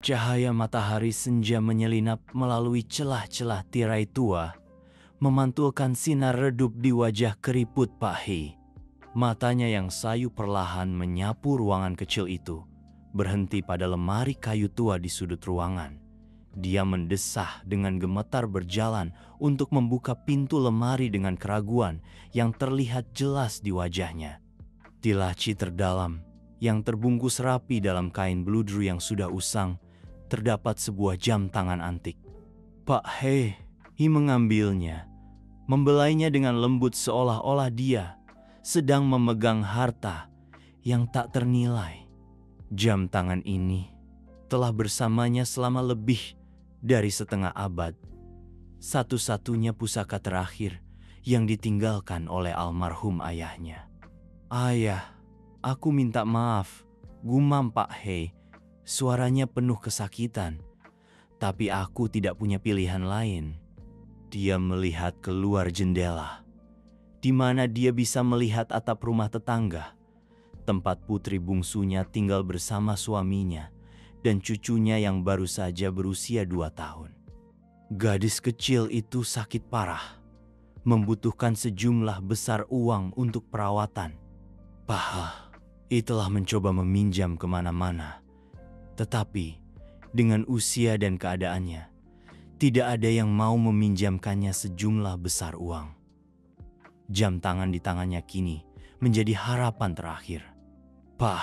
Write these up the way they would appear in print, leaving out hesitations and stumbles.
Cahaya matahari senja menyelinap melalui celah-celah tirai tua, memantulkan sinar redup di wajah keriput Pak Hei. Matanya yang sayu perlahan menyapu ruangan kecil itu, berhenti pada lemari kayu tua di sudut ruangan. Dia mendesah dengan gemetar berjalan untuk membuka pintu lemari dengan keraguan yang terlihat jelas di wajahnya. Di laci terdalam, yang terbungkus rapi dalam kain beludru yang sudah usang, terdapat sebuah jam tangan antik. Pak Hei mengambilnya, membelainya dengan lembut seolah-olah dia sedang memegang harta yang tak ternilai. Jam tangan ini telah bersamanya selama lebih dari setengah abad. Satu-satunya pusaka terakhir yang ditinggalkan oleh almarhum ayahnya. "Ayah, aku minta maaf," gumam Pak Hei. Suaranya penuh kesakitan. "Tapi aku tidak punya pilihan lain." Dia melihat keluar jendela, di mana dia bisa melihat atap rumah tetangga, tempat putri bungsunya tinggal bersama suaminya dan cucunya yang baru saja berusia 2 tahun. Gadis kecil itu sakit parah, membutuhkan sejumlah besar uang untuk perawatan. Pak Hei telah mencoba meminjam kemana-mana, tetapi dengan usia dan keadaannya, tidak ada yang mau meminjamkannya sejumlah besar uang. Jam tangan di tangannya kini menjadi harapan terakhir. Pak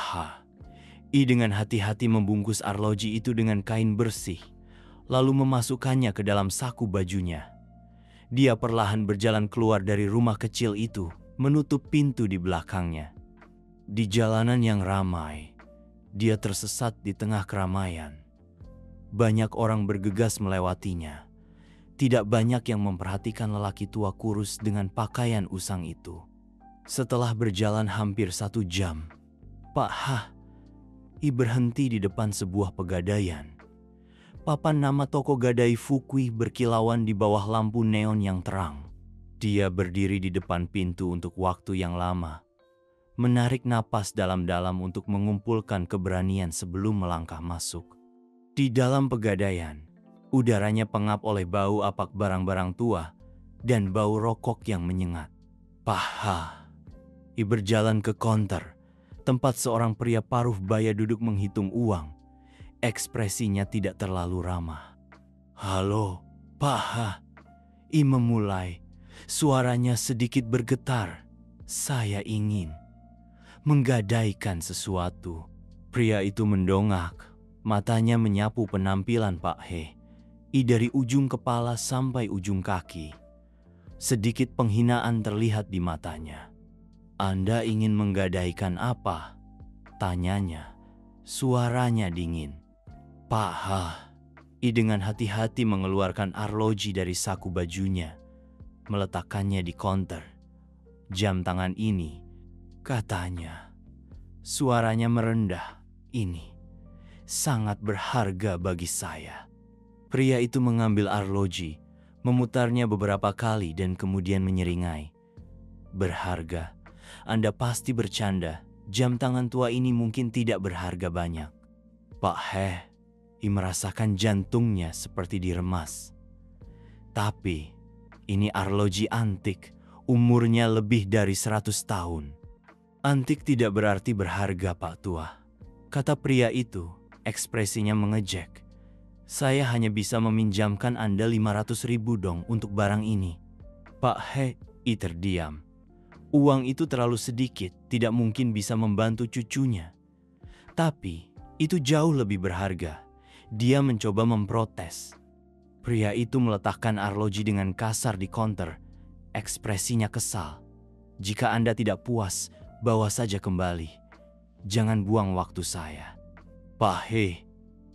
Hei dengan hati-hati membungkus arloji itu dengan kain bersih, lalu memasukkannya ke dalam saku bajunya. Dia perlahan berjalan keluar dari rumah kecil itu, menutup pintu di belakangnya. Di jalanan yang ramai, dia tersesat di tengah keramaian. Banyak orang bergegas melewatinya. Tidak banyak yang memperhatikan lelaki tua kurus dengan pakaian usang itu. Setelah berjalan hampir 1 jam, Pak Hei berhenti di depan sebuah pegadaian. Papan nama toko gadai Fukui berkilauan di bawah lampu neon yang terang. Dia berdiri di depan pintu untuk waktu yang lama, menarik napas dalam-dalam untuk mengumpulkan keberanian sebelum melangkah masuk. Di dalam pegadaian, udaranya pengap oleh bau apak barang-barang tua dan bau rokok yang menyengat. Pak Hei berjalan ke konter, tempat seorang pria paruh baya duduk menghitung uang. Ekspresinya tidak terlalu ramah. "Halo, Pak Hei," memulai. Suaranya sedikit bergetar. "Saya ingin menggadaikan sesuatu." Pria itu mendongak. Matanya menyapu penampilan Pak Hei dari ujung kepala sampai ujung kaki. Sedikit penghinaan terlihat di matanya. "Anda ingin menggadaikan apa?" tanyanya. Suaranya dingin. Pak Hei dengan hati-hati mengeluarkan arloji dari saku bajunya, meletakkannya di konter. "Jam tangan ini," katanya. Suaranya merendah. "Ini sangat berharga bagi saya." Pria itu mengambil arloji, memutarnya beberapa kali dan kemudian menyeringai. "Berharga? Anda pasti bercanda. Jam tangan tua ini mungkin tidak berharga banyak." Pak Hei merasakan jantungnya seperti diremas. "Tapi ini arloji antik, umurnya lebih dari 100 tahun. "Antik tidak berarti berharga, Pak Tua," kata pria itu. Ekspresinya mengejek. "Saya hanya bisa meminjamkan Anda 500.000 dong untuk barang ini." Pak Hei terdiam. Uang itu terlalu sedikit, tidak mungkin bisa membantu cucunya. Tapi itu jauh lebih berharga. Dia mencoba memprotes. Pria itu meletakkan arloji dengan kasar di konter. Ekspresinya kesal. "Jika Anda tidak puas, bawa saja kembali. Jangan buang waktu saya." Pak Hei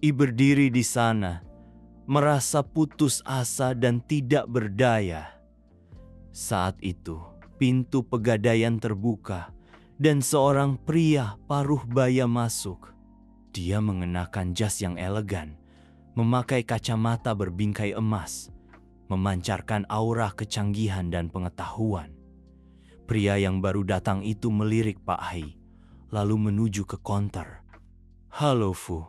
berdiri di sana, merasa putus asa dan tidak berdaya. Saat itu, pintu pegadaian terbuka dan seorang pria paruh baya masuk. Dia mengenakan jas yang elegan, memakai kacamata berbingkai emas, memancarkan aura kecanggihan dan pengetahuan. Pria yang baru datang itu melirik Pak Hei, lalu menuju ke konter. "Halo Fu,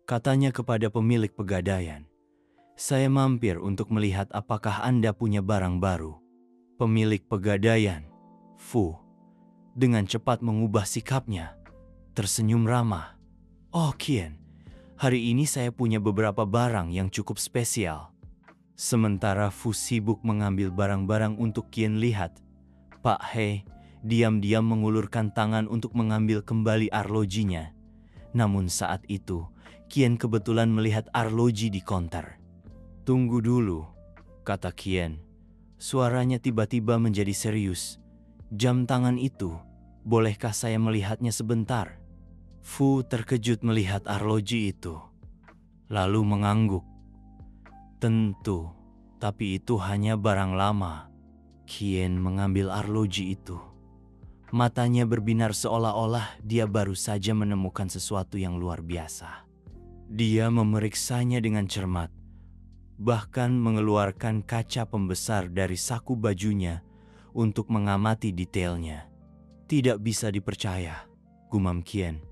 Katanya kepada pemilik pegadaian. Saya mampir untuk melihat apakah Anda punya barang baru. Pemilik pegadaian, Fu, dengan cepat mengubah sikapnya, tersenyum ramah. Oh Qian, hari ini saya punya beberapa barang yang cukup spesial. Sementara Fu sibuk mengambil barang-barang untuk Qian lihat, Pak He diam-diam mengulurkan tangan untuk mengambil kembali arlojinya. Namun saat itu, Qian kebetulan melihat arloji di konter. Tunggu dulu, kata Qian. Suaranya tiba-tiba menjadi serius. Jam tangan itu, bolehkah saya melihatnya sebentar? Fu terkejut melihat arloji itu, lalu mengangguk. Tentu, tapi itu hanya barang lama. Qian mengambil arloji itu. Matanya berbinar seolah-olah dia baru saja menemukan sesuatu yang luar biasa. Dia memeriksanya dengan cermat, bahkan mengeluarkan kaca pembesar dari saku bajunya untuk mengamati detailnya. Tidak bisa dipercaya, gumam Qian.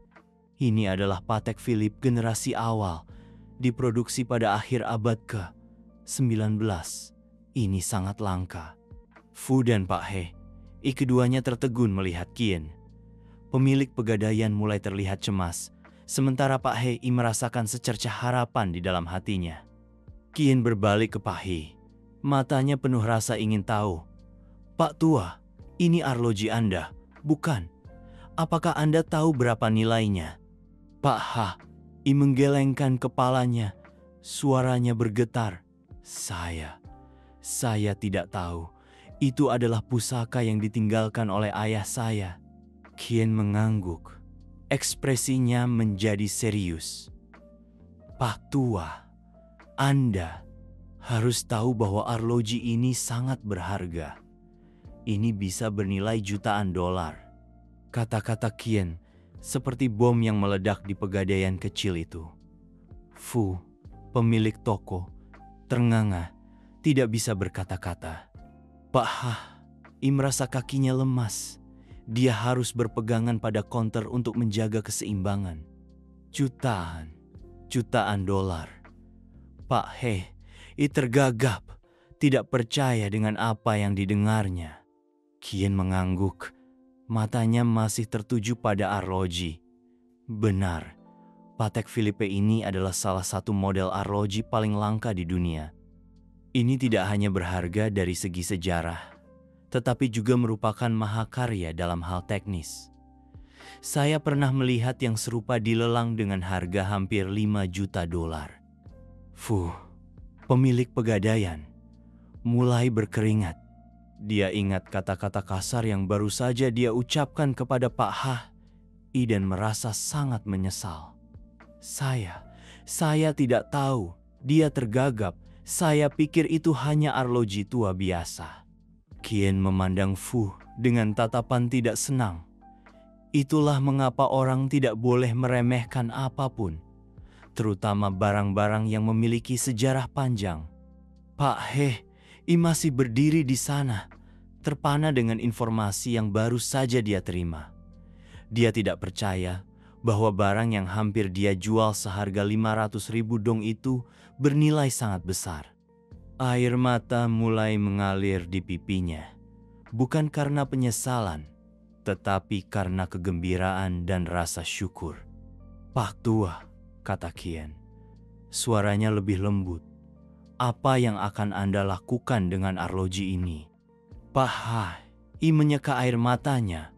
Ini adalah Patek Philippe generasi awal, diproduksi pada akhir abad ke-19. Ini sangat langka. Fu dan Pak He, keduanya tertegun melihat Qian. Pemilik pegadaian mulai terlihat cemas, sementara Pak He merasakan secercah harapan di dalam hatinya. Qian berbalik ke Pak He. Matanya penuh rasa ingin tahu. Pak Tua, ini arloji Anda, bukan? Apakah Anda tahu berapa nilainya? Pak Ha menggelengkan kepalanya. Suaranya bergetar. Saya tidak tahu. Itu adalah pusaka yang ditinggalkan oleh ayah saya. Qian mengangguk. Ekspresinya menjadi serius. Pak Tua, Anda harus tahu bahwa arloji ini sangat berharga. Ini bisa bernilai jutaan dolar. Kata-kata Qian seperti bom yang meledak di pegadaian kecil itu. Fu, pemilik toko, ternganga, tidak bisa berkata-kata. Pak Ha merasa kakinya lemas. Dia harus berpegangan pada konter untuk menjaga keseimbangan. Jutaan dolar. Pak He tergagap, tidak percaya dengan apa yang didengarnya. Qian mengangguk, matanya masih tertuju pada arloji. Benar, Patek Philippe ini adalah salah satu model arloji paling langka di dunia. Ini tidak hanya berharga dari segi sejarah, tetapi juga merupakan mahakarya dalam hal teknis. Saya pernah melihat yang serupa dilelang dengan harga hampir 5 juta dolar. Fu, pemilik pegadaian, mulai berkeringat. Dia ingat kata-kata kasar yang baru saja dia ucapkan kepada Pak Ha dan merasa sangat menyesal. Saya tidak tahu. Dia tergagap. Saya pikir itu hanya arloji tua biasa. Qian memandang Fu dengan tatapan tidak senang. Itulah mengapa orang tidak boleh meremehkan apapun, terutama barang-barang yang memiliki sejarah panjang. Pak He masih berdiri di sana, terpana dengan informasi yang baru saja dia terima. Dia tidak percaya bahwa barang yang hampir dia jual seharga 500.000 dong itu bernilai sangat besar. Air mata mulai mengalir di pipinya, bukan karena penyesalan, tetapi karena kegembiraan dan rasa syukur. Pak Tua, kata Qian, suaranya lebih lembut. Apa yang akan Anda lakukan dengan arloji ini? Pak Ha menyeka air matanya,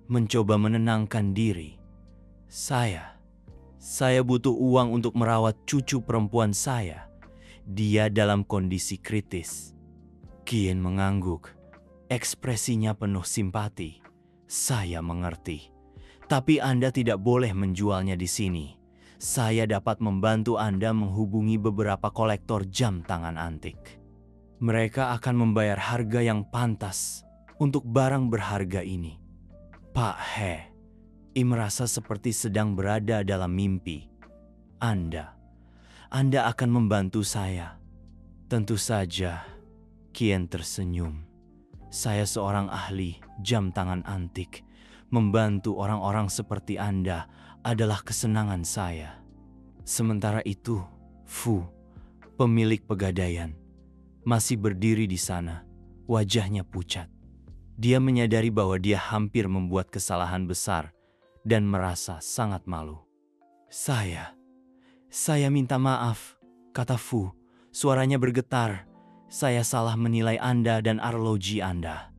mencoba menenangkan diri. Saya butuh uang untuk merawat cucu perempuan saya. Dia dalam kondisi kritis. Qian mengangguk, ekspresinya penuh simpati. Saya mengerti, tapi Anda tidak boleh menjualnya di sini. Saya dapat membantu Anda menghubungi beberapa kolektor jam tangan antik. Mereka akan membayar harga yang pantas untuk barang berharga ini. Pak He merasa seperti sedang berada dalam mimpi. Anda akan membantu saya. Tentu saja, Qian tersenyum. Saya seorang ahli jam tangan antik. Membantu orang-orang seperti Anda adalah kesenangan saya. Sementara itu, Fu, pemilik pegadaian, masih berdiri di sana, wajahnya pucat. Dia menyadari bahwa dia hampir membuat kesalahan besar dan merasa sangat malu. Saya minta maaf, kata Fu, suaranya bergetar. Saya salah menilai Anda dan arloji Anda.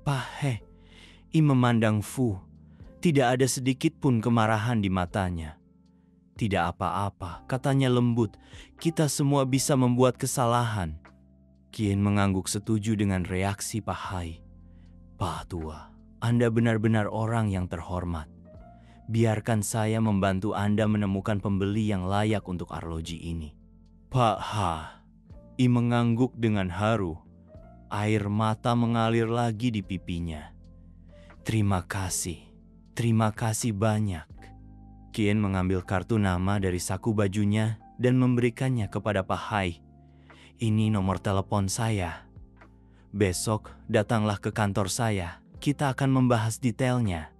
Pak He, I memandang Fu. Tidak ada sedikit pun kemarahan di matanya. Tidak apa-apa, katanya lembut. Kita semua bisa membuat kesalahan. Kien mengangguk setuju dengan reaksi Pak Hai. Pak Tua, Anda benar-benar orang yang terhormat. Biarkan saya membantu Anda menemukan pembeli yang layak untuk arloji ini. Pak Ha, I mengangguk dengan haru. Air mata mengalir lagi di pipinya. Terima kasih banyak. Kien mengambil kartu nama dari saku bajunya dan memberikannya kepada Pak Hai. Ini nomor telepon saya. Besok datanglah ke kantor saya. Kita akan membahas detailnya.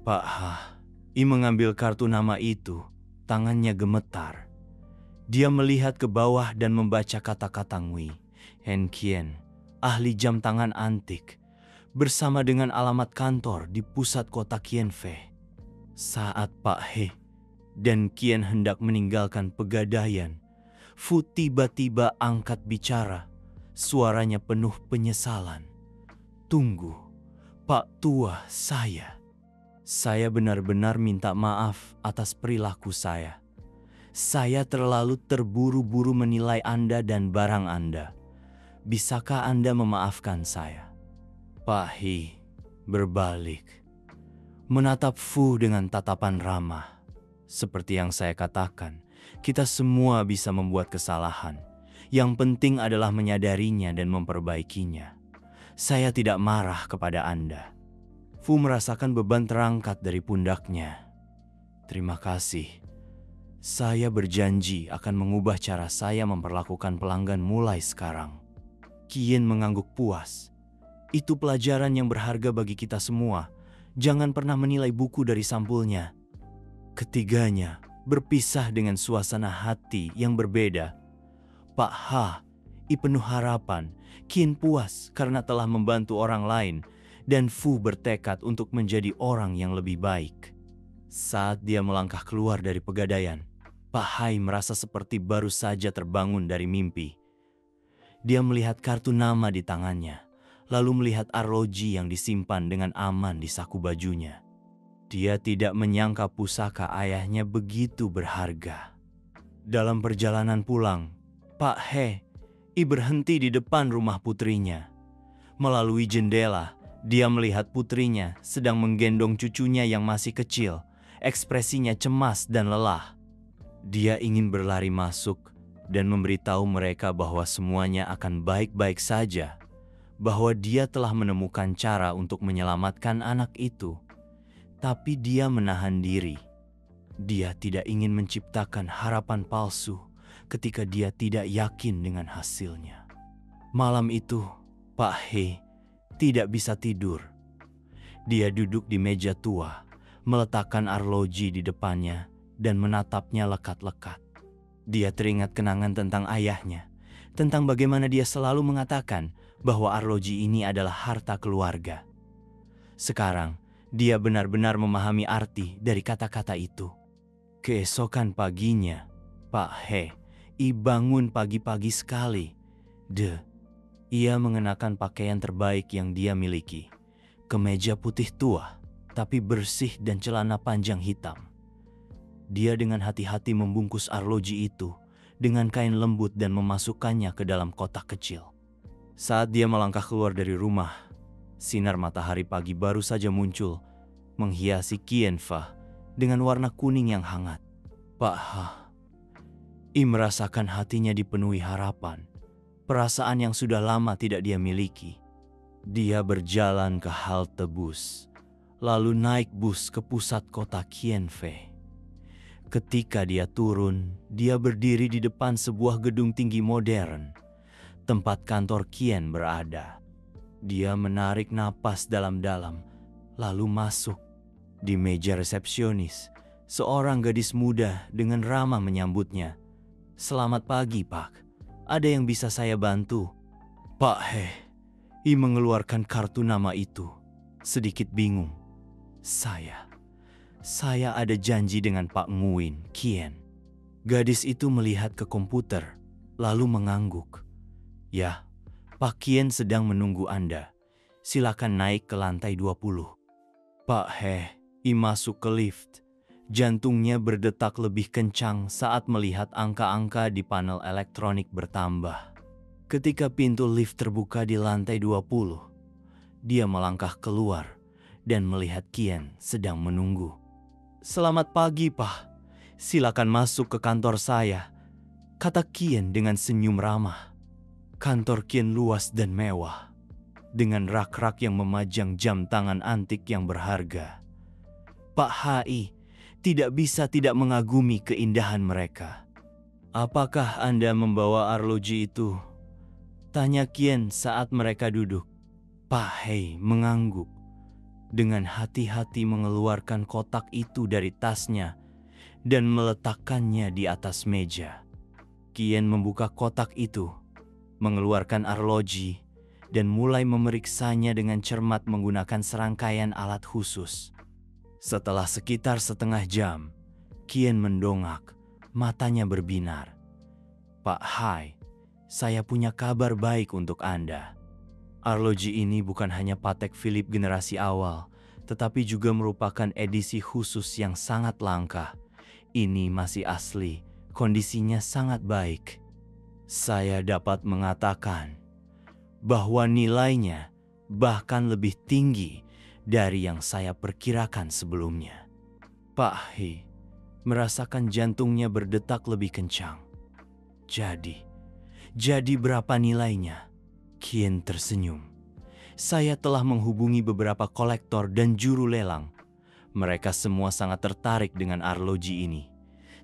Pak Ha, I mengambil kartu nama itu. Tangannya gemetar. Dia melihat ke bawah dan membaca kata-kata Ngui. Hen Kien, ahli jam tangan antik, bersama dengan alamat kantor di pusat kota Qianfei. Saat Pak He dan Kien hendak meninggalkan pegadaian, Fu tiba-tiba angkat bicara. Suaranya penuh penyesalan. Tunggu, Pak Tua, saya benar-benar minta maaf atas perilaku saya. Saya terlalu terburu-buru menilai Anda dan barang Anda. Bisakah Anda memaafkan saya? Pak He berbalik, menatap Fu dengan tatapan ramah. Seperti yang saya katakan, kita semua bisa membuat kesalahan. Yang penting adalah menyadarinya dan memperbaikinya. Saya tidak marah kepada Anda. Fu merasakan beban terangkat dari pundaknya. Terima kasih. Saya berjanji akan mengubah cara saya memperlakukan pelanggan mulai sekarang. Kien mengangguk puas. Itu pelajaran yang berharga bagi kita semua. Jangan pernah menilai buku dari sampulnya. Ketiganya berpisah dengan suasana hati yang berbeda. Pak Ha, I penuh harapan. Kien puas karena telah membantu orang lain. Dan Fu bertekad untuk menjadi orang yang lebih baik. Saat dia melangkah keluar dari pegadaian, Pak Hai merasa seperti baru saja terbangun dari mimpi. Dia melihat kartu nama di tangannya, lalu melihat arloji yang disimpan dengan aman di saku bajunya. Dia tidak menyangka pusaka ayahnya begitu berharga. Dalam perjalanan pulang, Pak He, I berhenti di depan rumah putrinya. Melalui jendela, dia melihat putrinya sedang menggendong cucunya yang masih kecil. Ekspresinya cemas dan lelah. Dia ingin berlari masuk dan memberitahu mereka bahwa semuanya akan baik-baik saja. Bahwa dia telah menemukan cara untuk menyelamatkan anak itu. Tapi dia menahan diri. Dia tidak ingin menciptakan harapan palsu ketika dia tidak yakin dengan hasilnya. Malam itu, Pak He tidak bisa tidur. Dia duduk di meja tua, meletakkan arloji di depannya dan menatapnya lekat-lekat. Dia teringat kenangan tentang ayahnya, tentang bagaimana dia selalu mengatakan bahwa arloji ini adalah harta keluarga. Sekarang, dia benar-benar memahami arti dari kata-kata itu. Keesokan paginya, Pak He, I bangun pagi-pagi sekali. Ia mengenakan pakaian terbaik yang dia miliki. Kemeja putih tua, tapi bersih dan celana panjang hitam. Dia dengan hati-hati membungkus arloji itu dengan kain lembut dan memasukkannya ke dalam kotak kecil. Saat dia melangkah keluar dari rumah, sinar matahari pagi baru saja muncul, menghiasi Qianfei dengan warna kuning yang hangat. Pak Ha, I merasakan hatinya dipenuhi harapan. Perasaan yang sudah lama tidak dia miliki. Dia berjalan ke halte bus, lalu naik bus ke pusat kota Qianfei. Ketika dia turun, dia berdiri di depan sebuah gedung tinggi modern, tempat kantor Kien berada. Dia menarik napas dalam-dalam, lalu masuk. Di meja resepsionis, Seorang gadis muda dengan ramah menyambutnya. "Selamat pagi, Pak. Ada yang bisa saya bantu?" Pak He mengeluarkan kartu nama itu, sedikit bingung. Saya ada janji dengan Pak Nguyen, Kien." Gadis itu melihat ke komputer, lalu mengangguk. "Ya, Pak Kien sedang menunggu Anda. Silakan naik ke lantai 20. Pak He masuk ke lift. Jantungnya berdetak lebih kencang saat melihat angka-angka di panel elektronik bertambah. Ketika pintu lift terbuka di lantai 20, dia melangkah keluar dan melihat Kien sedang menunggu. "Selamat pagi, Pak. Silakan masuk ke kantor saya," kata Kien dengan senyum ramah. Kantor Kien luas dan mewah, dengan rak-rak yang memajang jam tangan antik yang berharga. Pak Hai tidak bisa tidak mengagumi keindahan mereka. "Apakah Anda membawa arloji itu?" tanya Kien saat mereka duduk. Pak Hai mengangguk. Dengan hati-hati mengeluarkan kotak itu dari tasnya dan meletakkannya di atas meja. Kien membuka kotak itu, mengeluarkan arloji, dan mulai memeriksanya dengan cermat menggunakan serangkaian alat khusus. Setelah sekitar setengah jam, Kien mendongak, matanya berbinar. "Pak Hai, saya punya kabar baik untuk Anda. Arloji ini bukan hanya Patek Philippe generasi awal, tetapi juga merupakan edisi khusus yang sangat langka. Ini masih asli, kondisinya sangat baik. Saya dapat mengatakan bahwa nilainya bahkan lebih tinggi dari yang saya perkirakan sebelumnya." Pak He merasakan jantungnya berdetak lebih kencang. Jadi berapa nilainya?" Kien tersenyum. "Saya telah menghubungi beberapa kolektor dan juru lelang. Mereka semua sangat tertarik dengan arloji ini.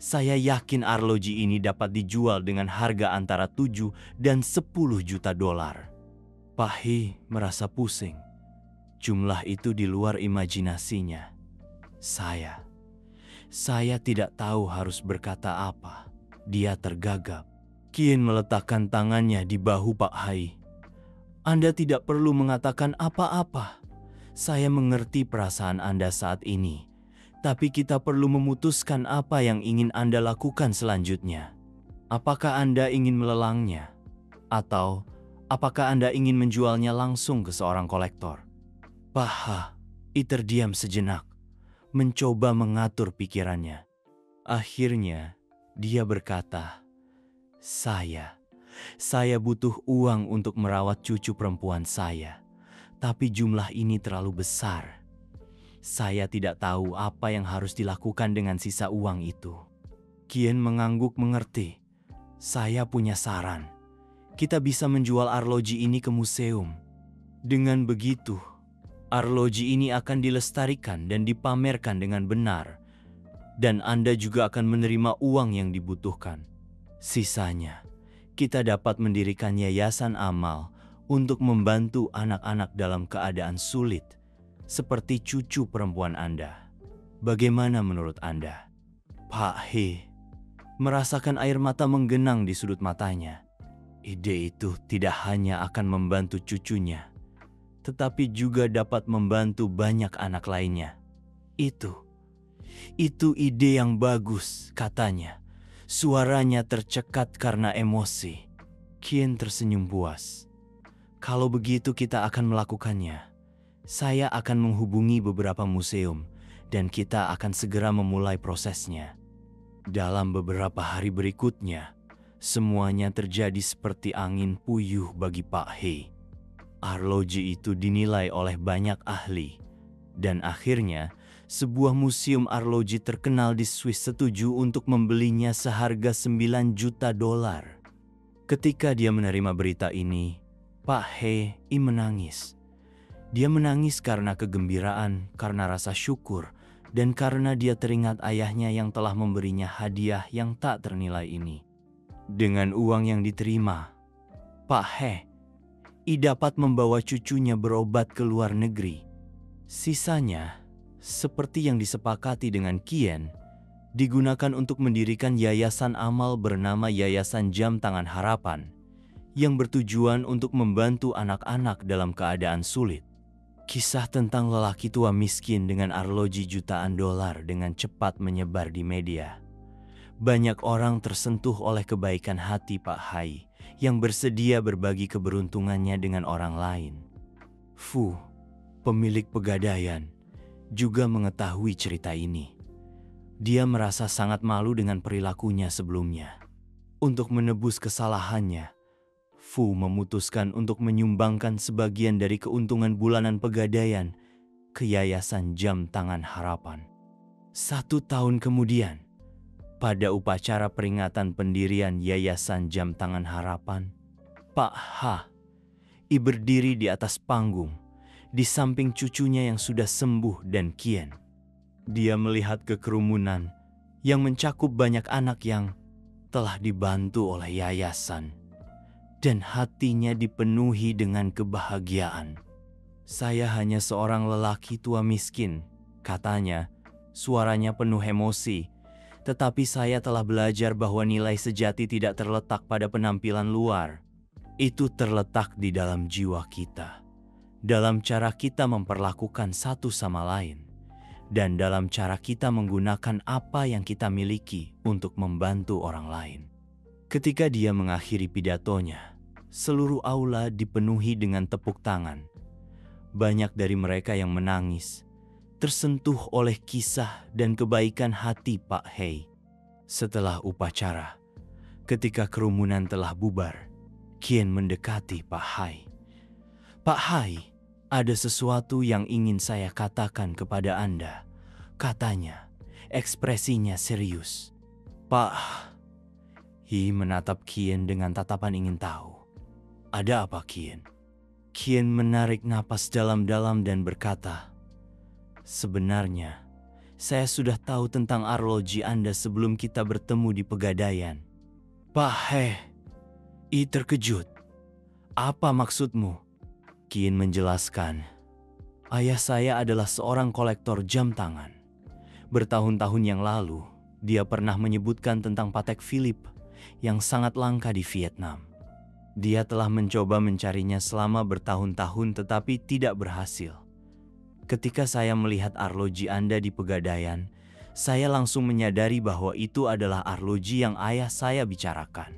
Saya yakin arloji ini dapat dijual dengan harga antara 7 dan 10 juta dolar." Pak He merasa pusing. Jumlah itu di luar imajinasinya. Saya tidak tahu harus berkata apa. Dia tergagap. Kien meletakkan tangannya di bahu Pak Hai. "Anda tidak perlu mengatakan apa-apa. Saya mengerti perasaan Anda saat ini. Tapi kita perlu memutuskan apa yang ingin Anda lakukan selanjutnya. Apakah Anda ingin melelangnya? Atau apakah Anda ingin menjualnya langsung ke seorang kolektor?" Pak Hai terdiam sejenak, mencoba mengatur pikirannya. Akhirnya, dia berkata, Saya butuh uang untuk merawat cucu perempuan saya, tapi jumlah ini terlalu besar. Saya tidak tahu apa yang harus dilakukan dengan sisa uang itu." Kien mengangguk mengerti. "Saya punya saran. Kita bisa menjual arloji ini ke museum. Dengan begitu, arloji ini akan dilestarikan dan dipamerkan dengan benar, dan Anda juga akan menerima uang yang dibutuhkan. Sisanya, kita dapat mendirikan yayasan amal untuk membantu anak-anak dalam keadaan sulit, seperti cucu perempuan Anda. Bagaimana menurut Anda?" Pak He merasakan air mata menggenang di sudut matanya. Ide itu tidak hanya akan membantu cucunya, tetapi juga dapat membantu banyak anak lainnya. Itu ide yang bagus," katanya. Suaranya tercekat karena emosi. Kien tersenyum puas. "Kalau begitu kita akan melakukannya. Saya akan menghubungi beberapa museum dan kita akan segera memulai prosesnya." Dalam beberapa hari berikutnya, semuanya terjadi seperti angin puyuh bagi Pak He. Arloji itu dinilai oleh banyak ahli, dan akhirnya sebuah museum arloji terkenal di Swiss setuju untuk membelinya seharga 9 juta dolar. Ketika dia menerima berita ini, Pak He menangis. Dia menangis karena kegembiraan, karena rasa syukur, dan karena dia teringat ayahnya yang telah memberinya hadiah yang tak ternilai ini. Dengan uang yang diterima, Pak He dapat membawa cucunya berobat ke luar negeri. Sisanya, seperti yang disepakati dengan Kien, digunakan untuk mendirikan yayasan amal bernama Yayasan Jam Tangan Harapan, yang bertujuan untuk membantu anak-anak dalam keadaan sulit. Kisah tentang lelaki tua miskin dengan arloji jutaan dolar dengan cepat menyebar di media. Banyak orang tersentuh oleh kebaikan hati Pak Hai yang bersedia berbagi keberuntungannya dengan orang lain. Fu, pemilik pegadaian, juga mengetahui cerita ini. Dia merasa sangat malu dengan perilakunya sebelumnya. Untuk menebus kesalahannya, Fu memutuskan untuk menyumbangkan sebagian dari keuntungan bulanan pegadaian ke Yayasan Jam Tangan Harapan. 1 tahun kemudian, pada upacara peringatan pendirian Yayasan Jam Tangan Harapan, Pak Hai berdiri di atas panggung, di samping cucunya yang sudah sembuh dan Kien. Dia melihat kekerumunan yang mencakup banyak anak yang telah dibantu oleh yayasan, dan hatinya dipenuhi dengan kebahagiaan. "Saya hanya seorang lelaki tua miskin," katanya, suaranya penuh emosi. "Tetapi saya telah belajar bahwa nilai sejati tidak terletak pada penampilan luar. Itu terletak di dalam jiwa kita, dalam cara kita memperlakukan satu sama lain, dan dalam cara kita menggunakan apa yang kita miliki untuk membantu orang lain." Ketika dia mengakhiri pidatonya, seluruh aula dipenuhi dengan tepuk tangan. Banyak dari mereka yang menangis, tersentuh oleh kisah dan kebaikan hati Pak Hai. Setelah upacara, ketika kerumunan telah bubar, Kien mendekati Pak Hai. "Pak Hai, ada sesuatu yang ingin saya katakan kepada Anda," katanya, ekspresinya serius. Pak Hai menatap Kien dengan tatapan ingin tahu. "Ada apa, Kien?" Kien menarik napas dalam-dalam dan berkata, "Sebenarnya, saya sudah tahu tentang arloji Anda sebelum kita bertemu di pegadaian." Pak Hai terkejut. "Apa maksudmu?" Kien menjelaskan, "Ayah saya adalah seorang kolektor jam tangan. Bertahun-tahun yang lalu, dia pernah menyebutkan tentang Patek Philippe yang sangat langka di Vietnam. Dia telah mencoba mencarinya selama bertahun-tahun tetapi tidak berhasil. Ketika saya melihat arloji Anda di pegadaian, saya langsung menyadari bahwa itu adalah arloji yang ayah saya bicarakan."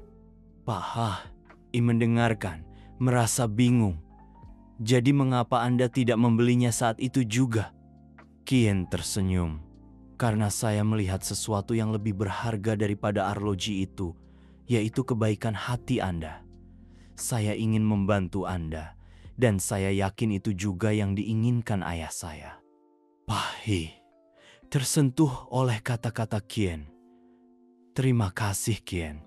Pak Hai mendengarkan, merasa bingung. "Jadi mengapa Anda tidak membelinya saat itu juga?" Kien tersenyum. "Karena saya melihat sesuatu yang lebih berharga daripada arloji itu, yaitu kebaikan hati Anda. Saya ingin membantu Anda, dan saya yakin itu juga yang diinginkan ayah saya." Pak Hai tersentuh oleh kata-kata Kien. "Terima kasih, Kien.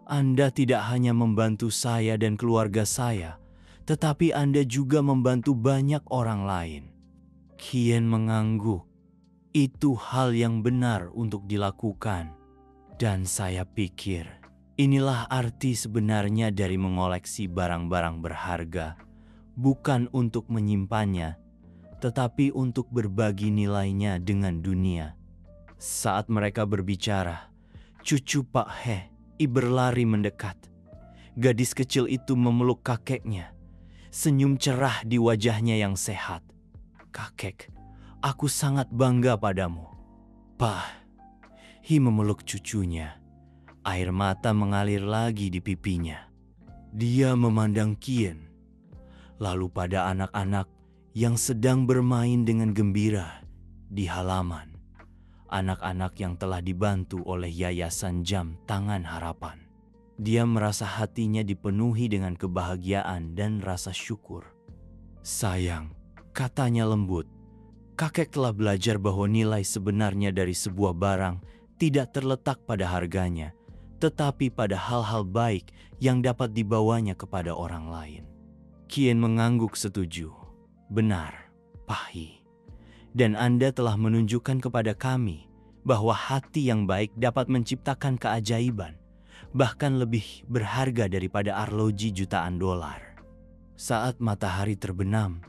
Anda tidak hanya membantu saya dan keluarga saya, tetapi Anda juga membantu banyak orang lain." Kien mengangguk. "Itu hal yang benar untuk dilakukan. Dan saya pikir inilah arti sebenarnya dari mengoleksi barang-barang berharga, bukan untuk menyimpannya, tetapi untuk berbagi nilainya dengan dunia." Saat mereka berbicara, cucu Pak Hai berlari mendekat. Gadis kecil itu memeluk kakeknya, senyum cerah di wajahnya yang sehat. "Kakek, aku sangat bangga padamu." Pak Hai memeluk cucunya. Air mata mengalir lagi di pipinya. Dia memandang Kien, lalu pada anak-anak yang sedang bermain dengan gembira di halaman. Anak-anak yang telah dibantu oleh Yayasan Jam Tangan Harapan. Dia merasa hatinya dipenuhi dengan kebahagiaan dan rasa syukur. "Sayang," katanya lembut, "kakek telah belajar bahwa nilai sebenarnya dari sebuah barang tidak terletak pada harganya, tetapi pada hal-hal baik yang dapat dibawanya kepada orang lain." Kien mengangguk setuju. "Benar, Pak Hai. Dan Anda telah menunjukkan kepada kami bahwa hati yang baik dapat menciptakan keajaiban, bahkan lebih berharga daripada arloji jutaan dolar." Saat matahari terbenam,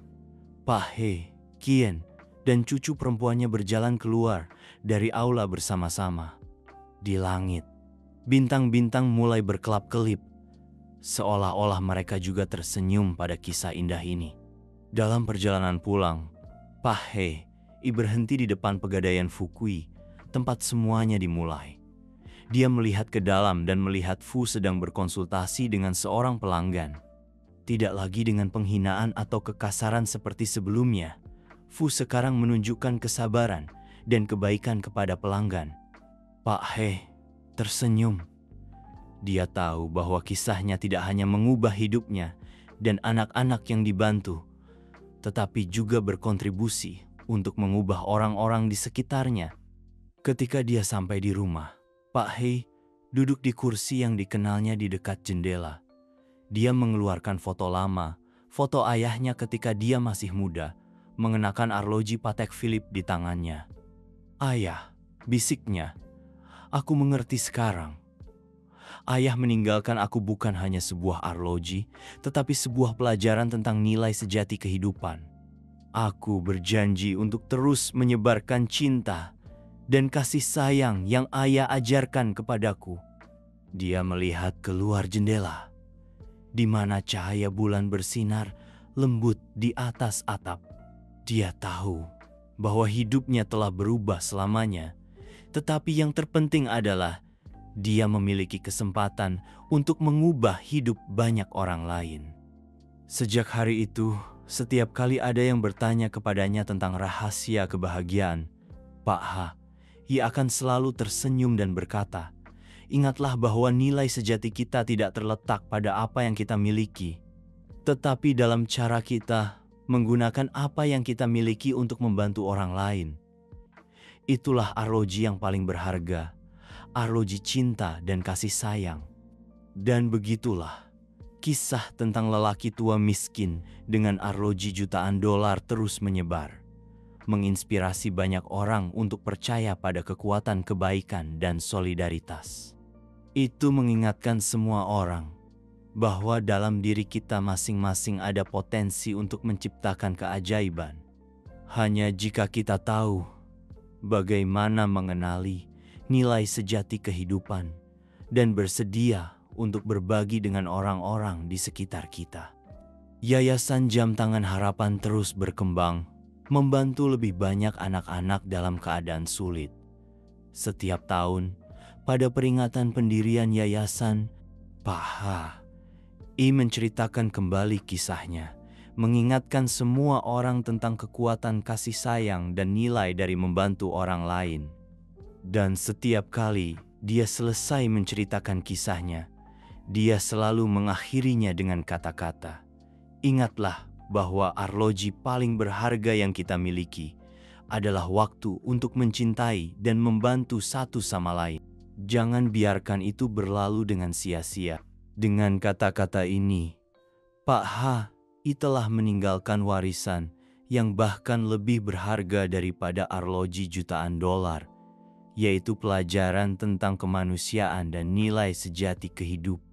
Pak Hai, Kien, dan cucu perempuannya berjalan keluar dari aula bersama-sama. Di langit, bintang-bintang mulai berkelap-kelip, seolah-olah mereka juga tersenyum pada kisah indah ini. Dalam perjalanan pulang, Pak He berhenti di depan pegadaian Fukui, tempat semuanya dimulai. Dia melihat ke dalam dan melihat Fu sedang berkonsultasi dengan seorang pelanggan. Tidak lagi dengan penghinaan atau kekasaran seperti sebelumnya, Fu sekarang menunjukkan kesabaran dan kebaikan kepada pelanggan. Pak He tersenyum. Dia tahu bahwa kisahnya tidak hanya mengubah hidupnya dan anak-anak yang dibantu, tetapi juga berkontribusi untuk mengubah orang-orang di sekitarnya. Ketika dia sampai di rumah, Pak He duduk di kursi yang dikenalnya di dekat jendela. Dia mengeluarkan foto lama, foto ayahnya ketika dia masih muda, mengenakan arloji Patek Philippe di tangannya. "Ayah," bisiknya, "aku mengerti sekarang. Ayah meninggalkan aku bukan hanya sebuah arloji, tetapi sebuah pelajaran tentang nilai sejati kehidupan. Aku berjanji untuk terus menyebarkan cinta dan kasih sayang yang ayah ajarkan kepadaku." Dia melihat keluar jendela, di mana cahaya bulan bersinar lembut di atas atap. Dia tahu bahwa hidupnya telah berubah selamanya, tetapi yang terpenting adalah dia memiliki kesempatan untuk mengubah hidup banyak orang lain. Sejak hari itu, setiap kali ada yang bertanya kepadanya tentang rahasia kebahagiaan, Pak Ha, ia akan selalu tersenyum dan berkata, "Ingatlah bahwa nilai sejati kita tidak terletak pada apa yang kita miliki, tetapi dalam cara kita menggunakan apa yang kita miliki untuk membantu orang lain. Itulah arloji yang paling berharga, arloji cinta dan kasih sayang." Dan begitulah kisah tentang lelaki tua miskin dengan arloji jutaan dolar terus menyebar, menginspirasi banyak orang untuk percaya pada kekuatan kebaikan dan solidaritas. Itu mengingatkan semua orang bahwa dalam diri kita masing-masing ada potensi untuk menciptakan keajaiban. Hanya jika kita tahu bagaimana mengenali nilai sejati kehidupan dan bersedia untuk berbagi dengan orang-orang di sekitar kita. Yayasan Jam Tangan Harapan terus berkembang, membantu lebih banyak anak-anak dalam keadaan sulit. Setiap tahun, pada peringatan pendirian yayasan, Pak Ha menceritakan kembali kisahnya, mengingatkan semua orang tentang kekuatan kasih sayang dan nilai dari membantu orang lain. Dan setiap kali dia selesai menceritakan kisahnya, dia selalu mengakhirinya dengan kata-kata, "Ingatlah bahwa arloji paling berharga yang kita miliki adalah waktu untuk mencintai dan membantu satu sama lain. Jangan biarkan itu berlalu dengan sia-sia." Dengan kata-kata ini, Pak Ha telah meninggalkan warisan yang bahkan lebih berharga daripada arloji jutaan dolar, yaitu pelajaran tentang kemanusiaan dan nilai sejati kehidupan.